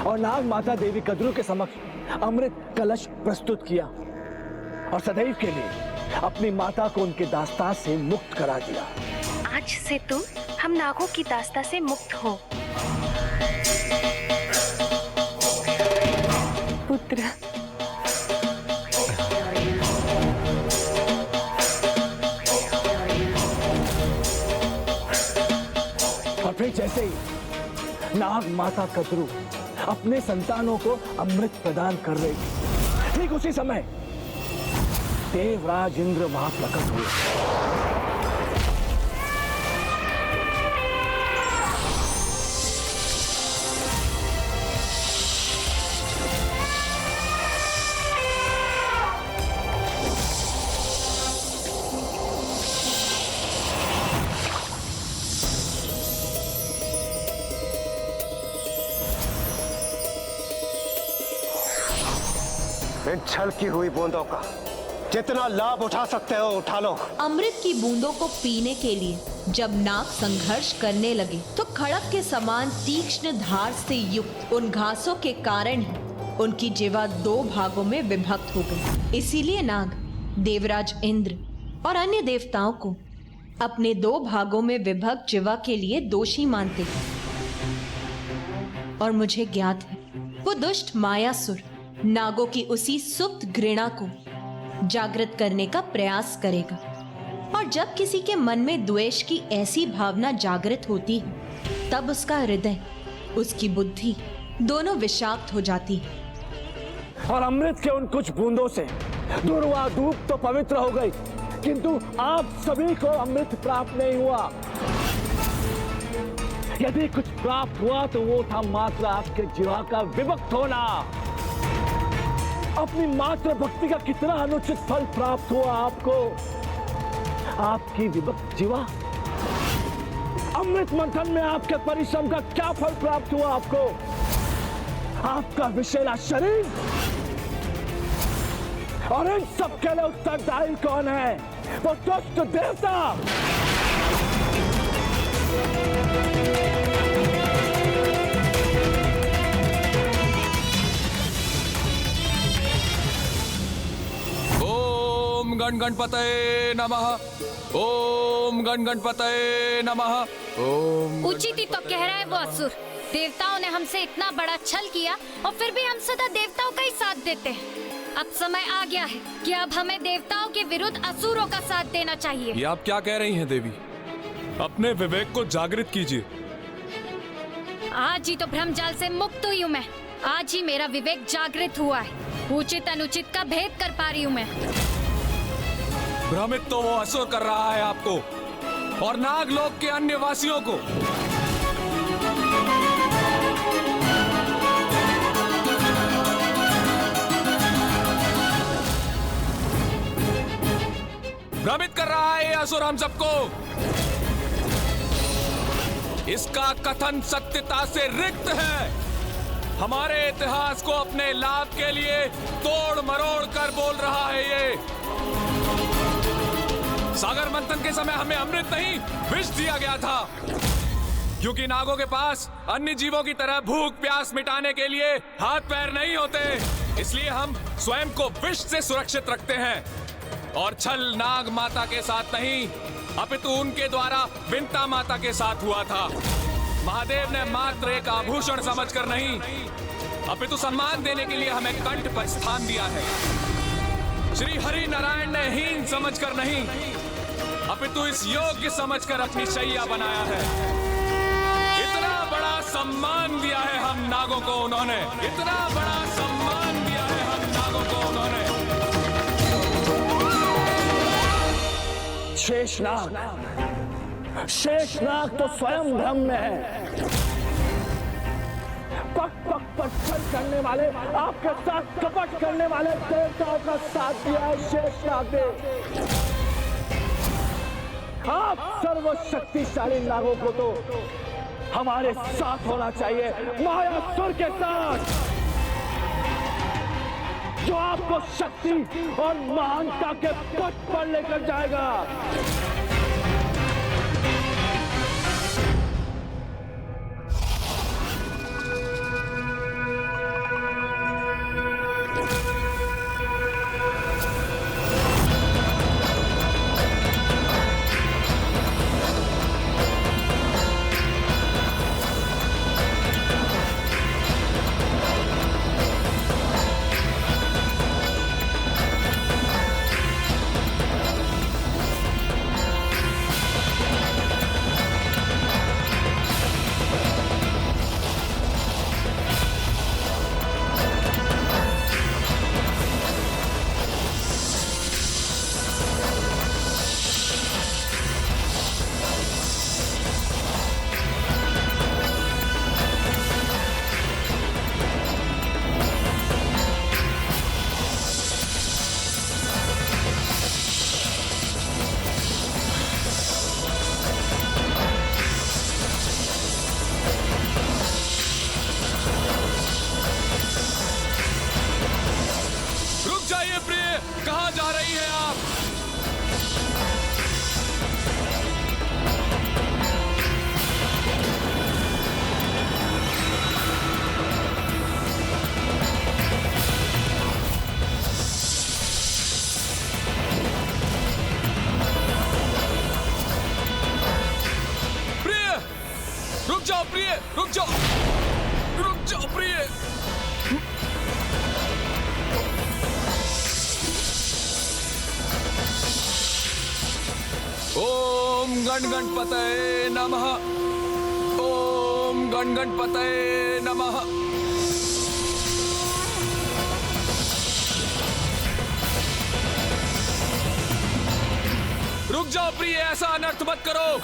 और नाग माता देवी कद्रू के समक्ष अमृत कलश प्रस्तुत किया और सदैव के लिए अपनी माता को उनके दास्तां से मुक्त करा दिया। आज से तुम हम नागों की दास्तां से मुक्त हो। पुत्र। और फिर जैसे ही नाग माता कद्रू अपने संतानों को अमृत प्रदान कर रही थी, ठीक उसी समय देवराज इंद्र वहां प्रकट हुए। इन छलकी हुई बूंदों का जितना लाभ उठा सकते हो उठा लो। अमृत की बूंदों को पीने के लिए जब नाग संघर्ष करने लगे तो खड़क के समान तीक्ष्ण धार से युक्त उन घासों के कारण ही उनकी जीवा दो भागों में विभक्त हो गई। इसीलिए नाग देवराज इंद्र और अन्य देवताओं को अपने दो भागों में विभक्त जीवा के लिए दोषी मानते हैं। और मुझे ज्ञात है वो दुष्ट मायासुर नागों की उसी सुप्त घृणा को जागृत करने का प्रयास करेगा। और जब किसी के मन में द्वेष की ऐसी भावना जागृत होती है तब उसका हृदय, उसकी बुद्धि दोनों विषाक्त हो जाती है। और अमृत के उन कुछ बूंदों से दुर्वा धूप तो पवित्र हो गई, किंतु आप सभी को अमृत प्राप्त नहीं हुआ। यदि कुछ प्राप्त हुआ तो वो था मात्र आपके जीवा का विभक्त होना। अपनी मात्र भक्ति का कितना अनुचित फल प्राप्त हुआ आपको। आपकी विभक्त जीवा। अमृत मंथन में आपके परिश्रम का क्या फल प्राप्त हुआ आपको। आपका विषैला शरीर। और इन सबके लिए उत्तरदायी कौन है? वो दुष्ट देवता। ओम गण गणपतये नमः। ओम गण गणपतये नमः। ओम। उचित ही तो कह रहा है वो असुर। देवताओं ने हमसे इतना बड़ा छल किया और फिर भी हम सदा देवताओं का ही साथ देते हैं। अब समय आ गया है कि अब हमें देवताओं के विरुद्ध असुरों का साथ देना चाहिए। ये आप क्या कह रही हैं देवी? अपने विवेक को जागृत कीजिए। आज ही तो भ्रमजाल से मुक्त हुई हूँ मैं। आज ही मेरा विवेक जागृत हुआ है। उचित अनुचित का भेद कर पा रही हूँ मैं। भ्रमित तो वो असुर कर रहा है आपको और नागलोक के अन्य वासियों को। भ्रमित कर रहा है ये असुर हम सबको। इसका कथन सत्यता से रिक्त है। हमारे इतिहास को अपने लाभ के लिए तोड़ मरोड़ कर बोल रहा है ये। सागर मंथन के समय हमें अमृत नहीं विष दिया गया था, क्योंकि नागों के पास अन्य जीवों की तरह भूख प्यास मिटाने के लिए हाथ पैर नहीं होते। इसलिए हम स्वयं को विष से सुरक्षित रखते हैं। और छल नाग माता के साथ नहीं, अपितु उनके द्वारा विंता माता के साथ हुआ था। महादेव ने मात्र एक आभूषण समझकर नहीं, अपितु सम्मान देने के लिए हमें कंठ पर स्थान दिया है। श्री हरि नारायण ने हीन समझकर नहीं, अपितु इस योग्य समझकर अपनी शैया बनाया है। इतना बड़ा सम्मान दिया है हम नागों को उन्होंने। इतना बड़ा सम्मान दिया है हम नागों को उन्होंने। शेषनाग तो स्वयं भ्रम में है। पक पक पर छल करने वाले, आपके साथ कपट करने वाले देवताओं का साथ दिया है शेषनाग ने। आप सर्वशक्तिशाली नागों को तो हमारे साथ होना चाहिए, मायासुर के साथ, जो आपको शक्ति और महानता के पथ पर लेकर जाएगा। जाओ प्रिय। ओम गण गणपतये नमः। ओम गण गणपतये नमः। रुक जाओ प्रिय, ऐसा अनर्थ मत करो।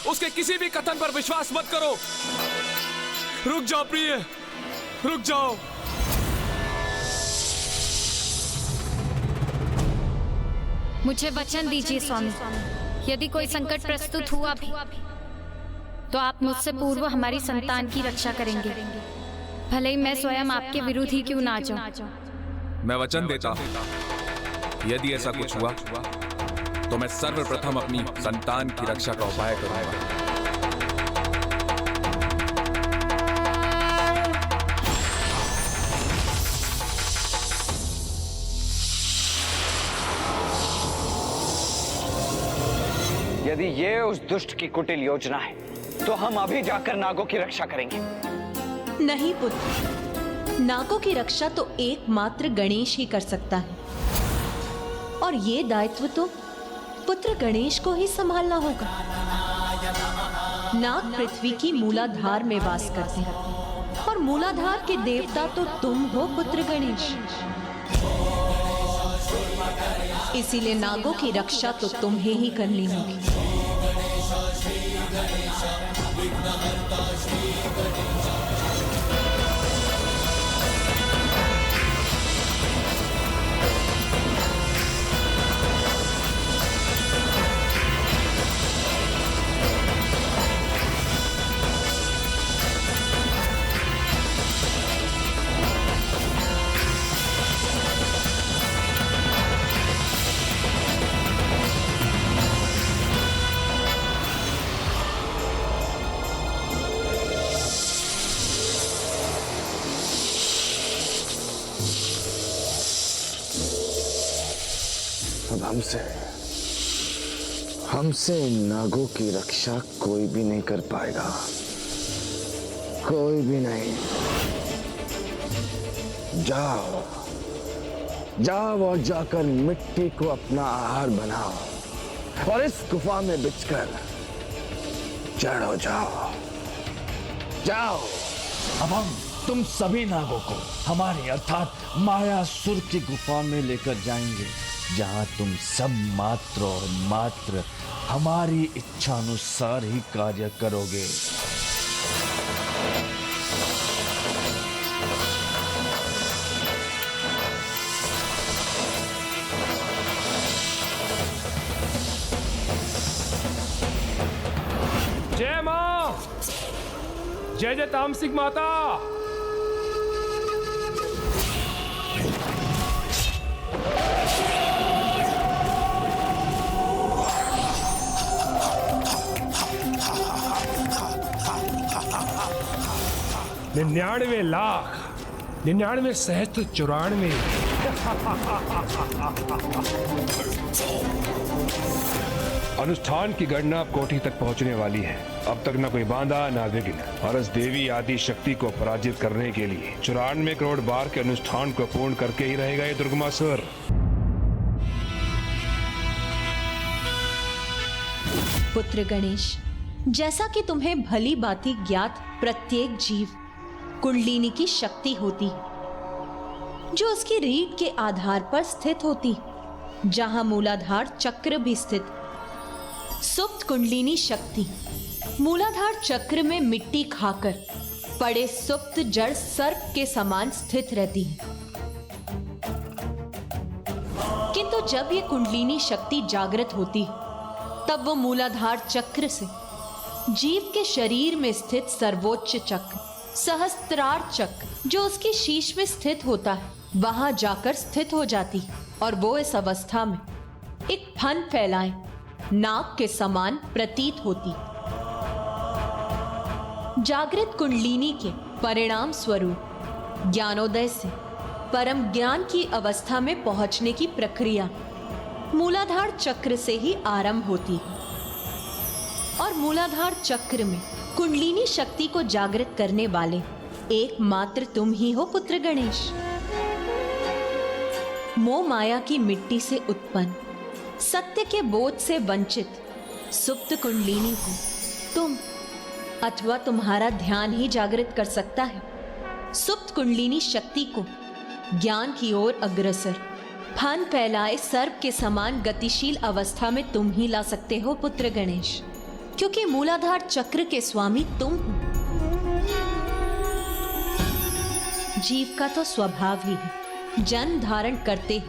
उसके किसी भी कथन पर विश्वास मत करो। रुक जाओ प्रिय, रुक जाओ। मुझे वचन दीजिए स्वामी, यदि कोई संकट प्रस्तुत हुआ भी तो आप मुझसे पूर्व हमारी संतान की रक्षा करेंगे, भले ही मैं स्वयं आपके विरुद्ध ही क्यों ना जाऊं। मैं वचन देता हूं, यदि ऐसा कुछ हुआ तो मैं सर्वप्रथम अपनी संतान की रक्षा का उपाय करूंगा। यदि ये उस दुष्ट की कुटिल योजना है तो हम अभी जाकर नागों की रक्षा करेंगे। नहीं पुत्र, नागों की रक्षा तो एकमात्र गणेश ही कर सकता है, और ये दायित्व तो पुत्र गणेश को ही संभालना होगा। नाग पृथ्वी की मूलाधार में वास करते हैं, और मूलाधार के देवता तो तुम हो पुत्र गणेश। इसीलिए नागों की रक्षा तो तुम्हें ही करनी होगी। अब हमसे नागों की रक्षा कोई भी नहीं कर पाएगा, कोई भी नहीं। जाओ और जाकर मिट्टी को अपना आहार बनाओ और इस गुफा में बिछकर जड़ हो जाओ। अब हम तुम सभी नागों को हमारी अर्थात मायासुर की गुफा में लेकर जाएंगे, जहां तुम सब मात्र और मात्र हमारी इच्छा अनुसार ही कार्य करोगे। जय मां, जय तामसिक माता। निन्यानवे लाख 99 सहस्त्र 94। अनुष्ठान की गणना कोठी तक पहुंचने वाली है। अब तक न कोई बांधा न विघ्न, और इस देवी आदि शक्ति को पराजित करने के लिए 94 करोड़ बार के अनुष्ठान को पूर्ण करके ही रहेगा ये दुर्गमासुर। पुत्र गणेश, जैसा कि तुम्हें भली भांति ज्ञात, प्रत्येक जीव कुंडलिनी की शक्ति होती है, जो उसकी रीढ़ के आधार पर स्थित होती, जहां मूलाधार चक्र भी स्थित। सुप्त कुंडलिनी शक्ति मूलाधार चक्र में मिट्टी खाकर पड़े सुप्त जड़ सर्प के समान स्थित रहती है। किंतु जब ये कुंडलिनी शक्ति जागृत होती है, तब वो मूलाधार चक्र से जीव के शरीर में स्थित सर्वोच्च चक्र, सहस्त्रार चक्र, जो उसके शीश में स्थित होता है, वहां जाकर स्थित हो जाती, और वो इस अवस्था में एक फन फैलाए नाग के समान प्रतीत होती। जागृत कुंडलिनी के परिणाम स्वरूप ज्ञानोदय से परम ज्ञान की अवस्था में पहुंचने की प्रक्रिया मूलाधार चक्र से ही आरंभ होती है, और मूलाधार चक्र में कुंडलिनी शक्ति को जागृत करने वाले एकमात्र तुम ही हो पुत्र गणेश। मोह माया की मिट्टी से उत्पन्न, सत्य के बोध से वंचित सुप्त कुंडलिनी को तुम अथवा तुम्हारा ध्यान ही जागृत कर सकता है। सुप्त कुंडलिनी शक्ति को ज्ञान की ओर अग्रसर, फन फैलाए सर्प के समान गतिशील अवस्था में तुम ही ला सकते हो पुत्र गणेश, क्योंकि मूलाधार चक्र के स्वामी तुम हो। जीव का तो स्वभाव ही है जन्म धारण करते ही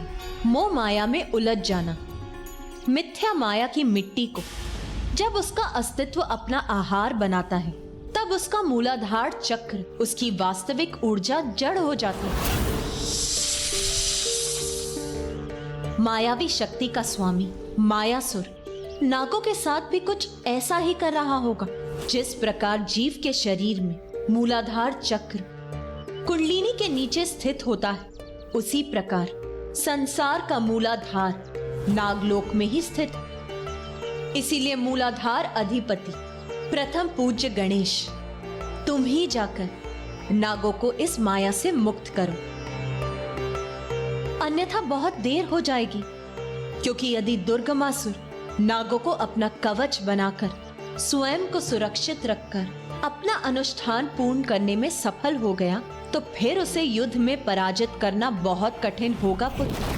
मोह माया में उलझ जाना। मिथ्या माया की मिट्टी को जब उसका अस्तित्व अपना आहार बनाता है, तब उसका मूलाधार चक्र, उसकी वास्तविक ऊर्जा जड़ हो जाती है। मायावी शक्ति का स्वामी मायासुर नागों के साथ भी कुछ ऐसा ही कर रहा होगा। जिस प्रकार जीव के शरीर में मूलाधार चक्र कुंडलिनी के नीचे स्थित होता है, उसी प्रकार संसार का मूलाधार नागलोक में ही स्थित है। इसीलिए मूलाधार अधिपति प्रथम पूज्य गणेश, तुम ही जाकर नागों को इस माया से मुक्त करो, अन्यथा बहुत देर हो जाएगी। क्योंकि यदि दुर्गमासुर नागों को अपना कवच बनाकर स्वयं को सुरक्षित रखकर अपना अनुष्ठान पूर्ण करने में सफल हो गया, तो फिर उसे युद्ध में पराजित करना बहुत कठिन होगा पुत्र।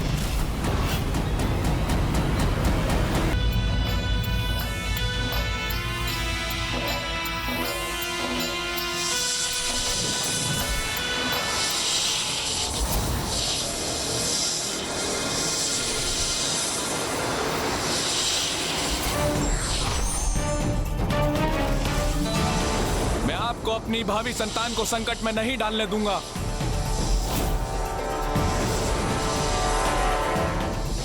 को अपनी भावी संतान को संकट में नहीं डालने दूंगा।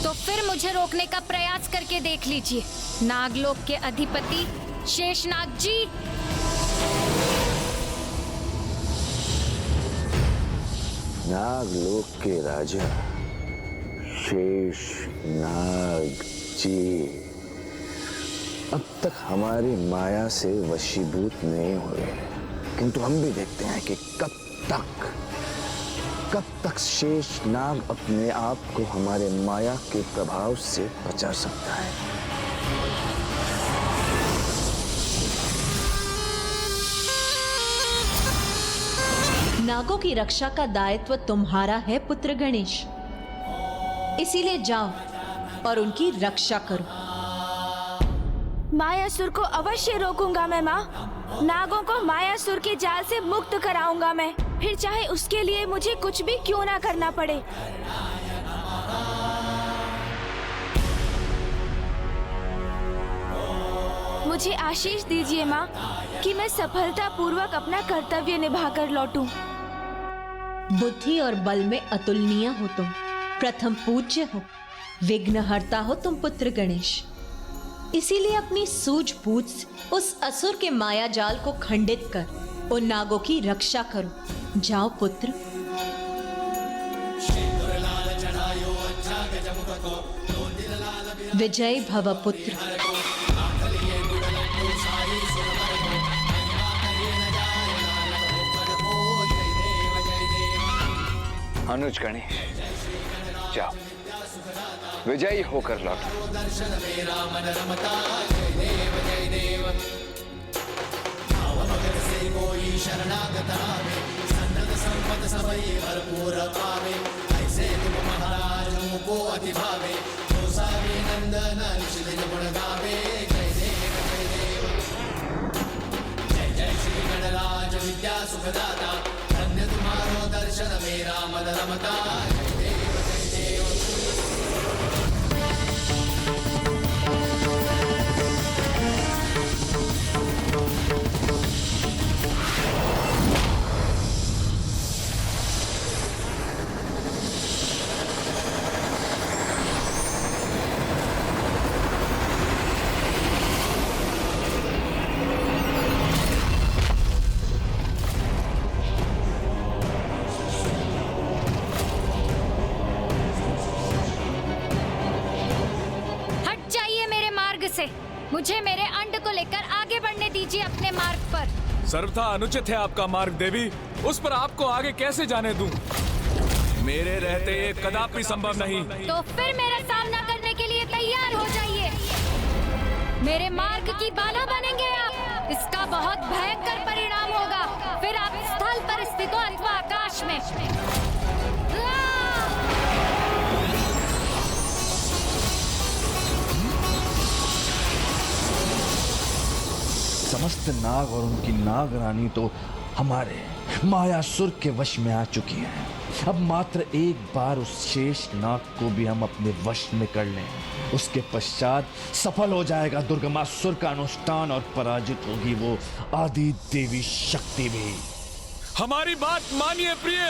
तो फिर मुझे रोकने का प्रयास करके देख लीजिए नागलोक के अधिपति शेषनाग जी। नागलोक के राजा शेषनाग जी अब तक हमारी माया से वशीभूत नहीं हुए, किंतु हम भी देखते हैं कि कब तक शेषनाग अपने आप को हमारे माया के प्रभाव से बचा सकता है। नागों की रक्षा का दायित्व तुम्हारा है पुत्र गणेश, इसीलिए जाओ और उनकी रक्षा करो। मायासुर को अवश्य रोकूंगा मैं माँ। नागों को मायासुर के जाल से मुक्त कराऊंगा मैं, फिर चाहे उसके लिए मुझे कुछ भी क्यों ना करना पड़े। मुझे आशीष दीजिए माँ कि मैं सफलतापूर्वक अपना कर्तव्य निभाकर लौटूं। बुद्धि और बल में अतुलनीय हो तुम, प्रथम पूज्य हो, विघ्नहर्ता हो तुम पुत्र गणेश। इसीलिए अपनी सूझबूझ से उस असुर के माया जाल को खंडित कर उन नागों की रक्षा करो। जाओ पुत्र। विजय भव पुत्र। अनुज गणेश, जाओ विजयी होकर लौटो। सुखदाता धन्य तुम्हारो दर्शन मेरा मन रमता। मुझे मेरे अंड को लेकर आगे बढ़ने दीजिए अपने मार्ग पर। सर्वथा अनुचित है आपका मार्ग देवी, उस पर आपको आगे कैसे जाने दूं? मेरे रहते ये कदापि संभव नहीं। तो फिर मेरा सामना करने के लिए तैयार हो जाइए। मेरे मार्ग की बाला बनेंगे आप, इसका बहुत भयंकर परिणाम होगा। फिर आप स्थल पर स्थित हो अथवा आकाश में। समस्त नाग और उनकी नाग रानी तो हमारे मायासुर के वश में आ चुकी हैं। अब मात्र एक बार उस शेष नाग को भी हम अपने वश में कर लें, उसके पश्चात सफल हो जाएगा दुर्गमासुर का अनुष्ठान और पराजित होगी वो आदि देवी शक्ति भी। हमारी बात मानिए प्रिय।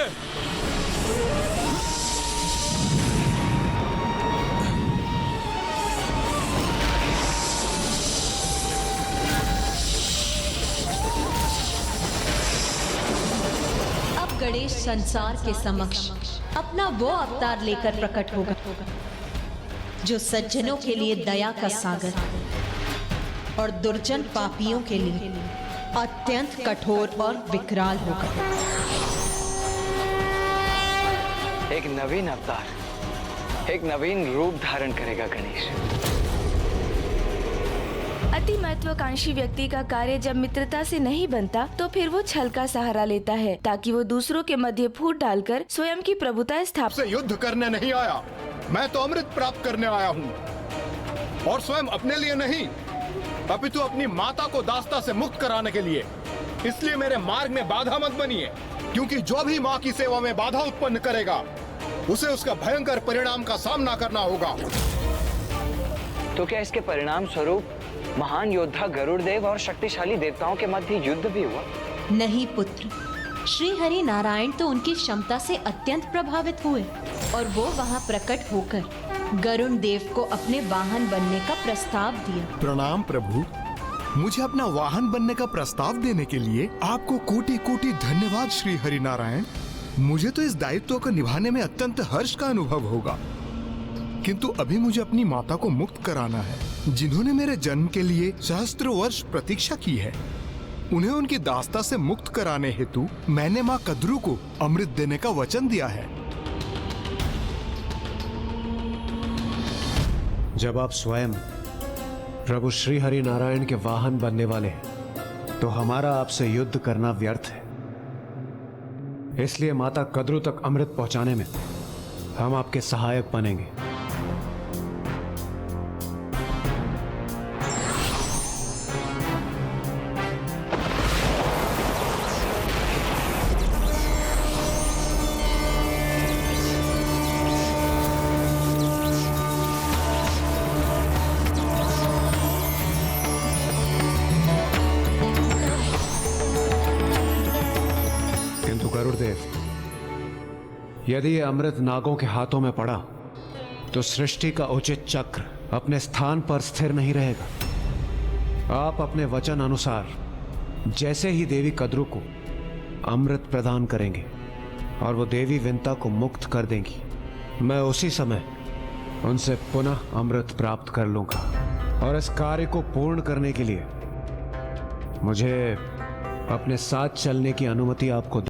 गणेश संसार के समक्ष अपना वो अवतार लेकर प्रकट होगा जो सज्जनों के लिए दया का सागर और दुर्जन पापियों के लिए अत्यंत कठोर और विकराल होगा। एक नवीन अवतार, एक नवीन रूप धारण करेगा गणेश। अति महत्वाकांक्षी व्यक्ति का कार्य जब मित्रता से नहीं बनता तो फिर वो छल का सहारा लेता है ताकि वो दूसरों के मध्य फूट डालकर स्वयं की प्रभुता स्थापित। से युद्ध करने नहीं आया, मैं तो अमृत प्राप्त करने आया हूँ, और स्वयं अपने लिए नहीं अपितु अपनी माता को दास्ता से मुक्त कराने के लिए। इसलिए मेरे मार्ग में बाधा मत बनिए, क्योंकि जो भी माँ की सेवा में बाधा उत्पन्न करेगा उसे उसका भयंकर परिणाम का सामना करना होगा। तो क्या इसके परिणाम स्वरूप महान योद्धा गरुड़ देव और शक्तिशाली देवताओं के मध्य युद्ध भी हुआ? नहीं पुत्र, श्री हरि नारायण तो उनकी क्षमता से अत्यंत प्रभावित हुए और वो वहाँ प्रकट होकर गरुड़ देव को अपने वाहन बनने का प्रस्ताव दिया। प्रणाम प्रभु, मुझे अपना वाहन बनने का प्रस्ताव देने के लिए आपको कोटि कोटि धन्यवाद श्री हरि नारायण। मुझे तो इस दायित्व को निभाने में अत्यंत हर्ष का अनुभव होगा, किंतु अभी मुझे अपनी माता को मुक्त कराना है, जिन्होंने मेरे जन्म के लिए सहस्त्र वर्ष प्रतीक्षा की है। उन्हें उनकी दास्ता से मुक्त कराने हेतु मैंने माँ कद्रू को अमृत देने का वचन दिया है। जब आप स्वयं प्रभु श्री हरि नारायण के वाहन बनने वाले हैं तो हमारा आपसे युद्ध करना व्यर्थ है। इसलिए माता कद्रू तक अमृत पहुंचाने में हम आपके सहायक बनेंगे। यदि ये अमृत नागों के हाथों में पड़ा तो सृष्टि का उचित चक्र अपने स्थान पर स्थिर नहीं रहेगा। आप अपने वचन अनुसार जैसे ही देवी कद्रू को अमृत प्रदान करेंगे और वो देवी विंता को मुक्त कर देंगी, मैं उसी समय उनसे पुनः अमृत प्राप्त कर लूंगा। और इस कार्य को पूर्ण करने के लिए मुझे अपने साथ चलने की अनुमति आपको